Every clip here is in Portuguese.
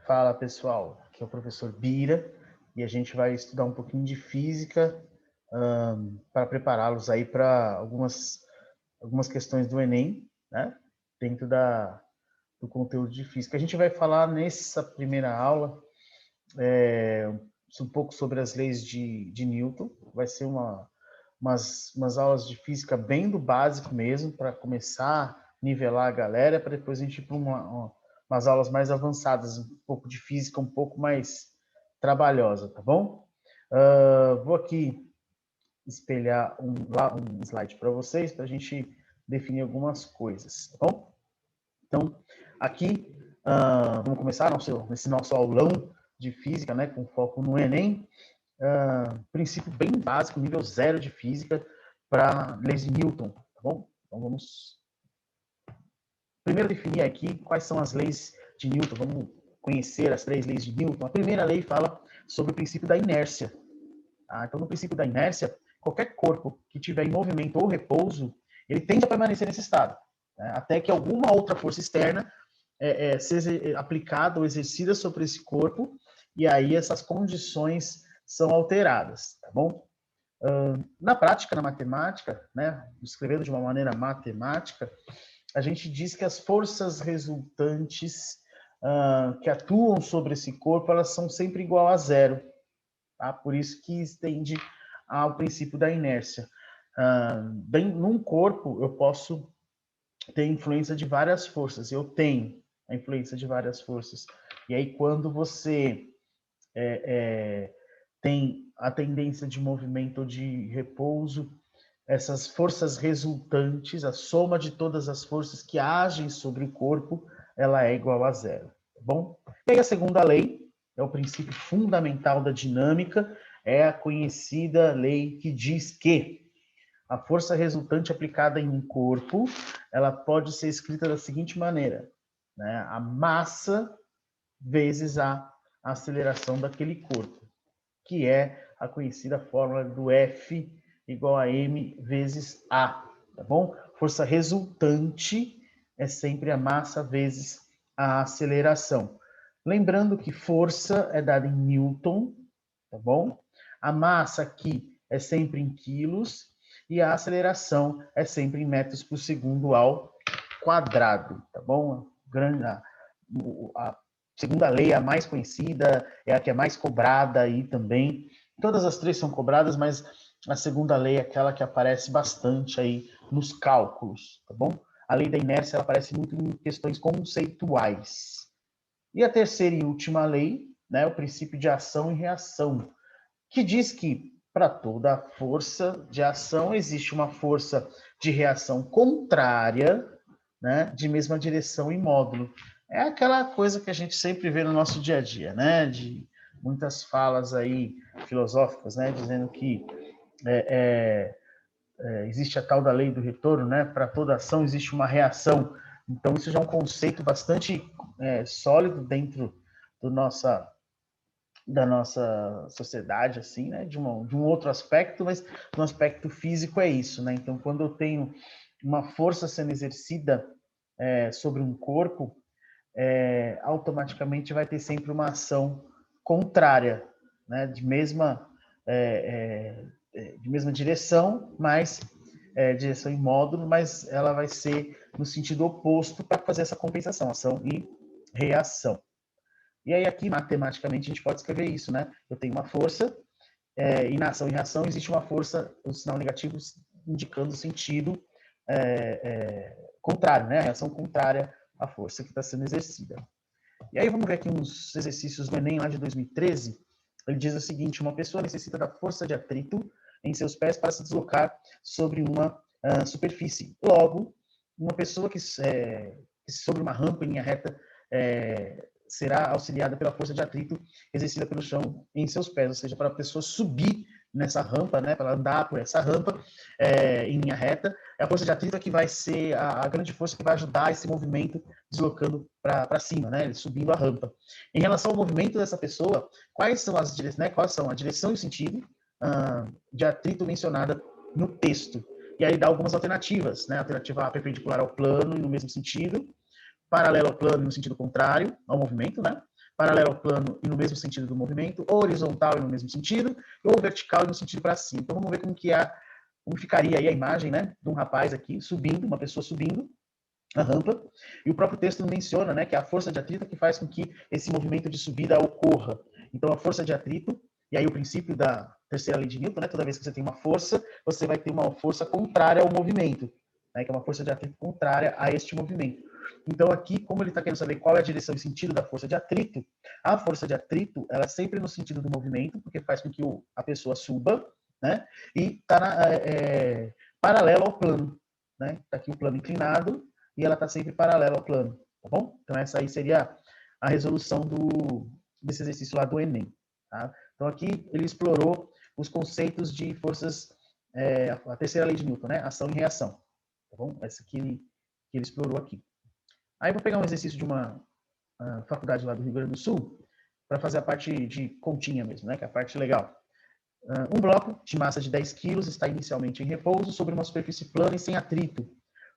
Fala pessoal, aqui é o professor Bira e a gente vai estudar um pouquinho de física para prepará-los aí para algumas questões do Enem, né? Dentro do conteúdo de física. A gente vai falar nessa primeira aula um pouco sobre as leis de Newton. Vai ser umas aulas de física bem do básico mesmo, para começar a nivelar a galera, para depois a gente ir para umas aulas mais avançadas, um pouco de física, um pouco mais trabalhosa, tá bom? Vou aqui espelhar um slide para vocês, para a gente definir algumas coisas, tá bom? Então, aqui, vamos começar nesse nosso aulão de física, né, com foco no Enem. Princípio bem básico, nível 0 de física, para leis de Newton, tá bom? Então, vamos primeiro definir aqui quais são as leis de Newton. Vamos conhecer as 3 leis de Newton. A primeira lei fala sobre o princípio da inércia. Então, no princípio da inércia, qualquer corpo que tiver em movimento ou repouso, ele tende a permanecer nesse estado, né, até que alguma outra força externa seja aplicada ou exercida sobre esse corpo, e aí essas condições são alteradas, tá bom? Na prática, na matemática, né, escrevendo de uma maneira matemática, a gente diz que as forças resultantes que atuam sobre esse corpo, elas são sempre igual a zero. Tá? Por isso que estende ao princípio da inércia. Num corpo, eu posso ter influência de várias forças. Eu tenho a influência de várias forças. E aí, quando você tem a tendência de movimento ou de repouso, essas forças resultantes, a soma de todas as forças que agem sobre o corpo, ela é igual a zero, tá bom? E aí a segunda lei, é o princípio fundamental da dinâmica, é a conhecida lei que diz que a força resultante aplicada em um corpo, ela pode ser escrita da seguinte maneira, né? A massa vezes a aceleração daquele corpo, que é a conhecida fórmula do F igual a m vezes a, tá bom? Força resultante é sempre a massa vezes a aceleração. Lembrando que força é dada em Newton, tá bom? A massa aqui é sempre em quilos e a aceleração é sempre em metros por segundo ao quadrado, tá bom? A segunda lei é a mais conhecida, é a que é mais cobrada aí também. Todas as 3 são cobradas, mas a segunda lei é aquela que aparece bastante aí nos cálculos, tá bom? A lei da inércia ela aparece muito em questões conceituais. E a terceira e última lei, né, o princípio de ação e reação, que diz que para toda força de ação existe uma força de reação contrária, né, de mesma direção e módulo. É aquela coisa que a gente sempre vê no nosso dia a dia, né, de muitas falas aí filosóficas, né, dizendo que existe a tal da lei do retorno, né, para toda ação existe uma reação. Então isso já é um conceito bastante sólido dentro da nossa sociedade, assim, né, de um outro aspecto, mas no aspecto físico é isso, né? Então, quando eu tenho uma força sendo exercida sobre um corpo, automaticamente vai ter sempre uma ação contrária, né? De mesma direção, mas direção em módulo, mas ela vai ser no sentido oposto para fazer essa compensação, ação e reação. E aí aqui, matematicamente, a gente pode escrever isso, né? Eu tenho uma força, e na ação e reação existe uma força, o sinal negativo indicando o sentido contrário, né? A reação contrária à força que está sendo exercida. E aí vamos ver aqui uns exercícios do Enem lá de 2013. Ele diz o seguinte: uma pessoa necessita da força de atrito em seus pés para se deslocar sobre uma superfície. Logo, uma pessoa que sobre uma rampa em linha reta será auxiliada pela força de atrito exercida pelo chão em seus pés, ou seja, para a pessoa subir nessa rampa, né, para andar por essa rampa em linha reta, é a força de atrito que vai ser a grande força que vai ajudar esse movimento deslocando para cima, né, subindo a rampa. Em relação ao movimento dessa pessoa, quais são as direções, né, quais são a direção e o sentido de atrito mencionada no texto? E aí dá algumas alternativas, né, alternativa A perpendicular ao plano e no mesmo sentido, paralelo ao plano no sentido contrário ao movimento, né? paralelo ao plano e no mesmo sentido do movimento, horizontal e no mesmo sentido, ou vertical e no sentido para cima. Então vamos ver como ficaria aí a imagem, né, de um rapaz aqui subindo, uma pessoa subindo a rampa, e o próprio texto menciona, né, que é a força de atrito que faz com que esse movimento de subida ocorra. Então a força de atrito, e aí o princípio da terceira lei de Newton, né, toda vez que você tem uma força, você vai ter uma força contrária ao movimento, né, que é uma força de atrito contrária a este movimento. Então aqui, como ele está querendo saber qual é a direção e sentido da força de atrito, a força de atrito, ela é sempre no sentido do movimento, porque faz com que a pessoa suba, né, e está paralelo ao plano, né, está aqui o plano inclinado, e ela está sempre paralela ao plano, tá bom? Então essa aí seria a resolução desse exercício lá do Enem, tá? Então aqui ele explorou os conceitos de forças, a terceira lei de Newton, né? Ação e reação, tá bom? Essa que ele explorou aqui. Aí eu vou pegar um exercício de uma faculdade lá do Rio Grande do Sul, para fazer a parte de continha mesmo, né? Que é a parte legal. Um bloco de massa de 10 kg está inicialmente em repouso sobre uma superfície plana e sem atrito.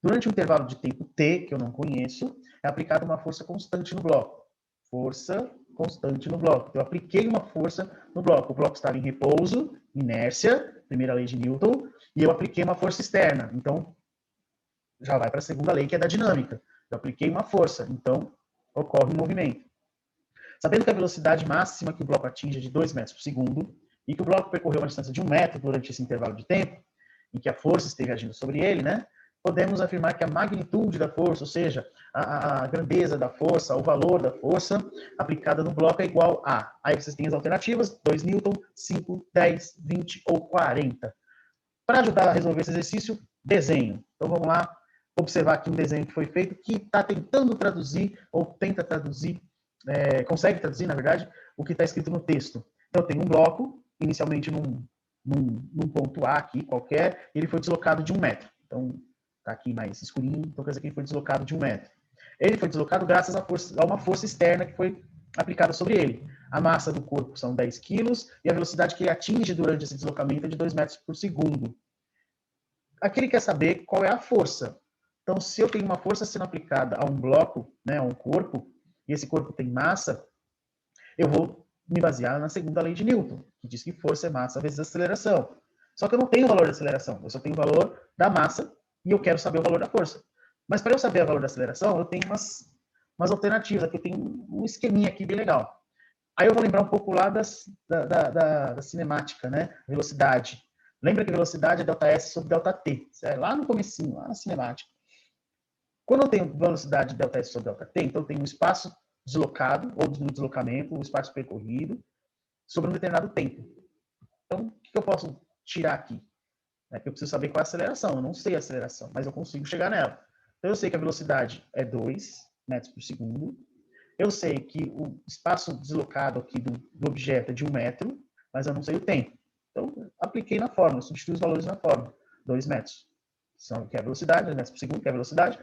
Durante um intervalo de tempo t, que eu não conheço, é aplicada uma força constante no bloco. Força constante no bloco. Então, eu apliquei uma força no bloco. O bloco estava em repouso, inércia, primeira lei de Newton, e eu apliquei uma força externa. Então, já vai para a segunda lei, que é da dinâmica. Eu apliquei uma força, então ocorre um movimento. Sabendo que a velocidade máxima que o bloco atinge é de 2 metros por segundo, e que o bloco percorreu uma distância de 1 metro durante esse intervalo de tempo, em que a força esteve agindo sobre ele, né? Podemos afirmar que a magnitude da força, ou seja, a grandeza da força, o valor da força aplicada no bloco é igual a... Aí vocês têm as alternativas, 2 newton, 5, 10, 20 ou 40. Para ajudar a resolver esse exercício, desenho. Então vamos lá, observar aqui um desenho que foi feito, que está tentando traduzir, ou tenta traduzir, consegue traduzir, na verdade, o que está escrito no texto. Então eu tenho um bloco, inicialmente num ponto A aqui, qualquer, ele foi deslocado de 1 metro. Então, está aqui mais escurinho, então quer dizer que ele foi deslocado de 1 metro. Ele foi deslocado graças a uma força externa que foi aplicada sobre ele. A massa do corpo são 10 quilos e a velocidade que ele atinge durante esse deslocamento é de 2 metros por segundo. Aqui ele quer saber qual é a força. Então, se eu tenho uma força sendo aplicada a um bloco, né, a um corpo, e esse corpo tem massa, eu vou me basear na segunda lei de Newton, que diz que força é massa vezes aceleração. Só que eu não tenho o valor da aceleração, eu só tenho o valor da massa e eu quero saber o valor da força. Mas para eu saber o valor da aceleração, eu tenho umas alternativas. Aqui tem um esqueminha aqui bem legal. Aí eu vou lembrar um pouco lá da cinemática, né? Velocidade. Lembra que velocidade é ΔS sobre ΔT. Isso é lá no comecinho, lá na cinemática. Quando eu tenho velocidade ΔS sobre ΔT, então eu tenho um espaço deslocado, ou no deslocamento, um espaço percorrido, sobre um determinado tempo. Então, o que eu posso tirar aqui? É que eu preciso saber qual é a aceleração. Eu não sei a aceleração, mas eu consigo chegar nela. Então, eu sei que a velocidade é 2 metros por segundo. Eu sei que o espaço deslocado aqui do objeto é de 1 metro, mas eu não sei o tempo. Então, apliquei na fórmula, substitui os valores na fórmula. 2 metros, que é a velocidade, 2 metros por segundo, que é a velocidade,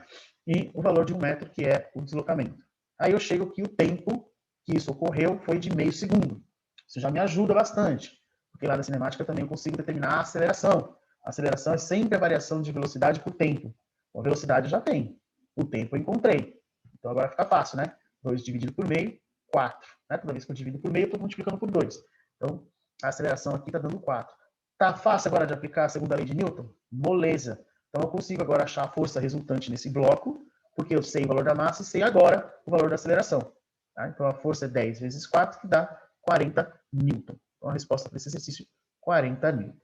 e o valor de 1 metro, que é o deslocamento. Aí eu chego que o tempo que isso ocorreu foi de meio segundo. Isso já me ajuda bastante, porque lá na cinemática também eu consigo determinar a aceleração. A aceleração é sempre a variação de velocidade por tempo. A velocidade eu já tem, o tempo eu encontrei. Então agora fica fácil, né? 2 dividido por meio, 4. Né? Toda vez que eu divido por meio, eu estou multiplicando por 2. Então, a aceleração aqui está dando 4. Tá fácil agora de aplicar a segunda lei de Newton? Moleza. Então, eu consigo agora achar a força resultante nesse bloco, porque eu sei o valor da massa e sei agora o valor da aceleração. Tá? Então, a força é 10 vezes 4, que dá 40 newton. Então, a resposta para esse exercício, 40 newton.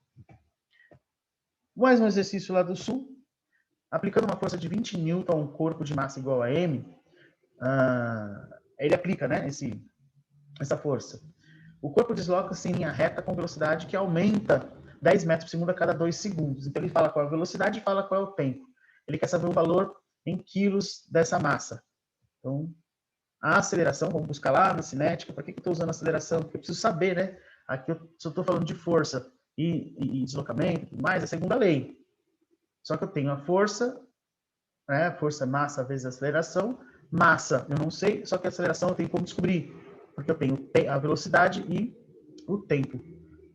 Mais um exercício lá do sul. Aplicando uma força de 20 newton a um corpo de massa igual a m, ele aplica, né, essa força. O corpo desloca-se em linha reta com velocidade que aumenta 10 metros por segundo a cada 2 segundos. Então, ele fala qual é a velocidade e fala qual é o tempo. Ele quer saber o valor em quilos dessa massa. Então, a aceleração, vamos buscar lá na cinética. Para que eu estou usando aceleração? Porque eu preciso saber, né? Aqui eu só estou falando de força e deslocamento e tudo mais, é a segunda lei. Só que eu tenho a força, né? Força, massa vezes aceleração. Massa, eu não sei, só que a aceleração eu tenho como descobrir, porque eu tenho a velocidade e o tempo.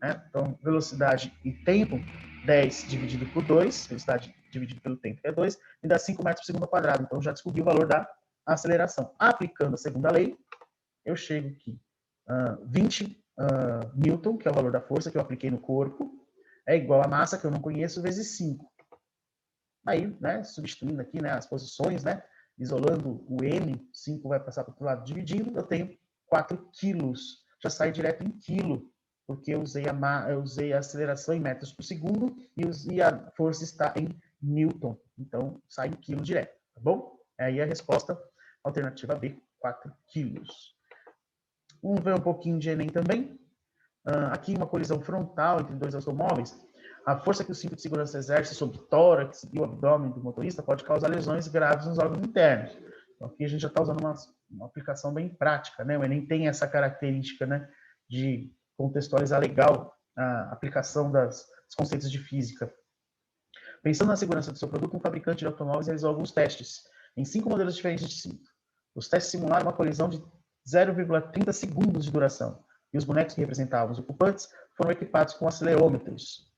Né? Então, velocidade e tempo, 10 dividido por 2, velocidade dividido pelo tempo, que é 2, me dá 5 metros por segundo ao quadrado. Então, já descobri o valor da aceleração. Aplicando a segunda lei, eu chego aqui, 20 Newton, que é o valor da força que eu apliquei no corpo, é igual a massa, que eu não conheço, vezes 5. Aí, né, substituindo aqui, né, as posições, né, isolando o N, 5 vai passar para o outro lado, dividindo, eu tenho 4 quilos. Já sai direto em quilo, porque eu usei a aceleração em metros por segundo e a força está em Newton. Então, sai em quilo direto, tá bom? Aí a resposta, alternativa B, 4 quilos. Vamos ver um pouquinho de Enem também. Aqui, uma colisão frontal entre dois automóveis. A força que o cinto de segurança exerce sobre o tórax e o abdômen do motorista pode causar lesões graves nos órgãos internos. Então, aqui a gente já está usando uma aplicação bem prática, né? O Enem tem essa característica, né, de contextualizar legal a aplicação dos conceitos de física. Pensando na segurança do seu produto, um fabricante de automóveis realizou alguns testes em 5 modelos diferentes de cinto. Os testes simularam uma colisão de 0,30 segundos de duração, e os bonecos que representavam os ocupantes foram equipados com acelerômetros.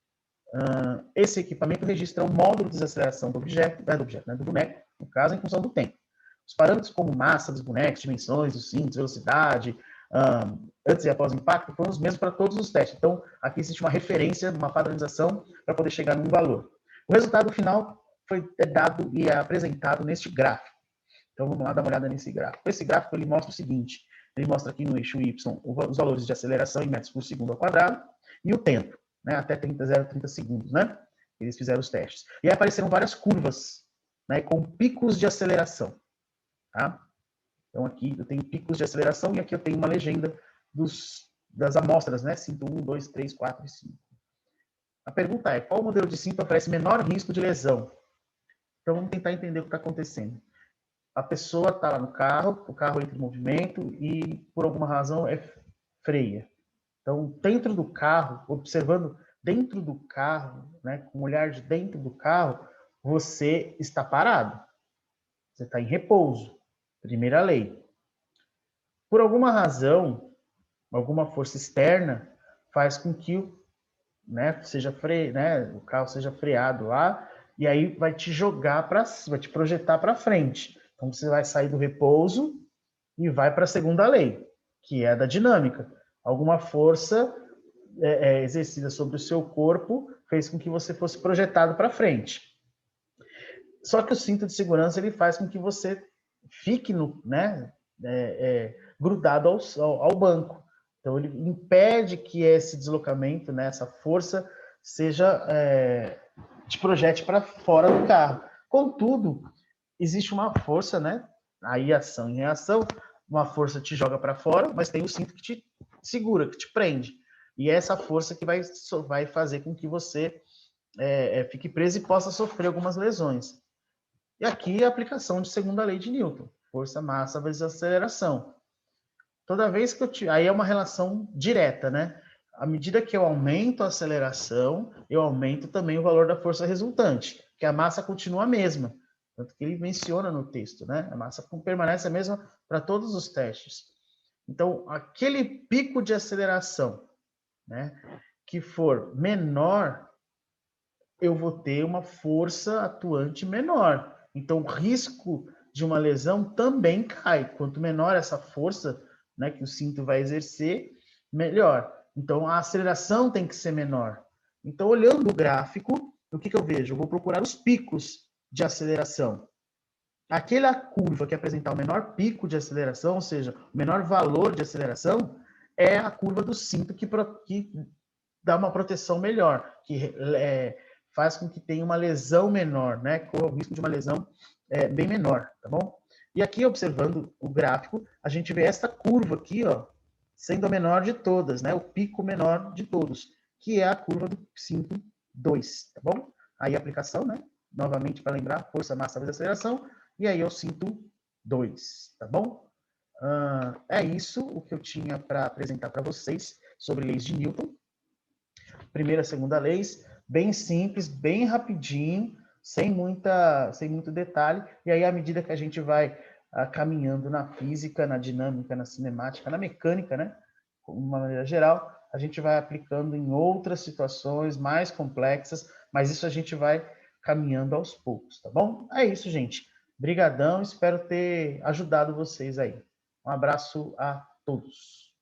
Esse equipamento registra o módulo de desaceleração do boneco, no caso, em função do tempo. Os parâmetros como massa dos bonecos, dimensões dos cintos, velocidade, antes e após o impacto, foram os mesmos para todos os testes. Então, aqui existe uma referência, uma padronização para poder chegar num valor. O resultado final foi dado e apresentado neste gráfico. Então, vamos lá dar uma olhada nesse gráfico. Esse gráfico ele mostra o seguinte, ele mostra aqui no eixo Y os valores de aceleração em metros por segundo ao quadrado e o tempo, né, até 0,30 segundos, né? Eles fizeram os testes. E aí apareceram várias curvas, né, com picos de aceleração, tá? Então, aqui eu tenho picos de aceleração e aqui eu tenho uma legenda das amostras, né? Cinto 1, 2, 3, 4 e 5. A pergunta é, qual modelo de cinto oferece menor risco de lesão? Então, vamos tentar entender o que está acontecendo. A pessoa está lá no carro, o carro entra em movimento e, por alguma razão, freia. Então, dentro do carro, observando dentro do carro, né, com o olhar de dentro do carro, você está parado. Você está em repouso. Primeira lei. Por alguma razão, alguma força externa faz com que o carro seja freado lá e aí vai te jogar vai te projetar para frente. Então você vai sair do repouso e vai para a segunda lei, que é a da dinâmica. Alguma força exercida sobre o seu corpo fez com que você fosse projetado para frente. Só que o cinto de segurança ele faz com que você fique grudado ao banco. Então, ele impede que esse deslocamento, né, essa força, te projete para fora do carro. Contudo, existe uma força, né? Aí, ação e reação, uma força te joga para fora, mas tem o cinto que te segura, que te prende. E é essa força que vai fazer com que você fique preso e possa sofrer algumas lesões. E aqui a aplicação de segunda lei de Newton, força, massa vezes aceleração. Toda vez que aí é uma relação direta, né? À medida que eu aumento a aceleração, eu aumento também o valor da força resultante, que a massa continua a mesma. Tanto que ele menciona no texto, né? A massa permanece a mesma para todos os testes. Então, aquele pico de aceleração, né, que for menor, eu vou ter uma força atuante menor. Então, o risco de uma lesão também cai. Quanto menor essa força, né, que o cinto vai exercer, melhor. Então, a aceleração tem que ser menor. Então, olhando o gráfico, o que eu vejo? Eu vou procurar os picos de aceleração. Aquela curva que apresentar o menor pico de aceleração, ou seja, o menor valor de aceleração, é a curva do cinto que dá uma proteção melhor, que faz com que tenha uma lesão menor, né? Corra o risco de uma lesão bem menor, tá bom? E aqui, observando o gráfico, a gente vê esta curva aqui, ó, sendo a menor de todas, né? O pico menor de todos, que é a curva do cinto 2, tá bom? Aí a aplicação, né? Novamente, para lembrar, força, massa, vezes aceleração, e aí eu sinto 2, tá bom? É isso o que eu tinha para apresentar para vocês sobre leis de Newton. Primeira, segunda leis, bem simples, bem rapidinho, sem muito detalhe. E aí, à medida que a gente vai caminhando na física, na dinâmica, na cinemática, na mecânica, né? De uma maneira geral, a gente vai aplicando em outras situações mais complexas, mas isso a gente vai caminhando aos poucos, tá bom? É isso, gente. Brigadão, espero ter ajudado vocês aí. Um abraço a todos.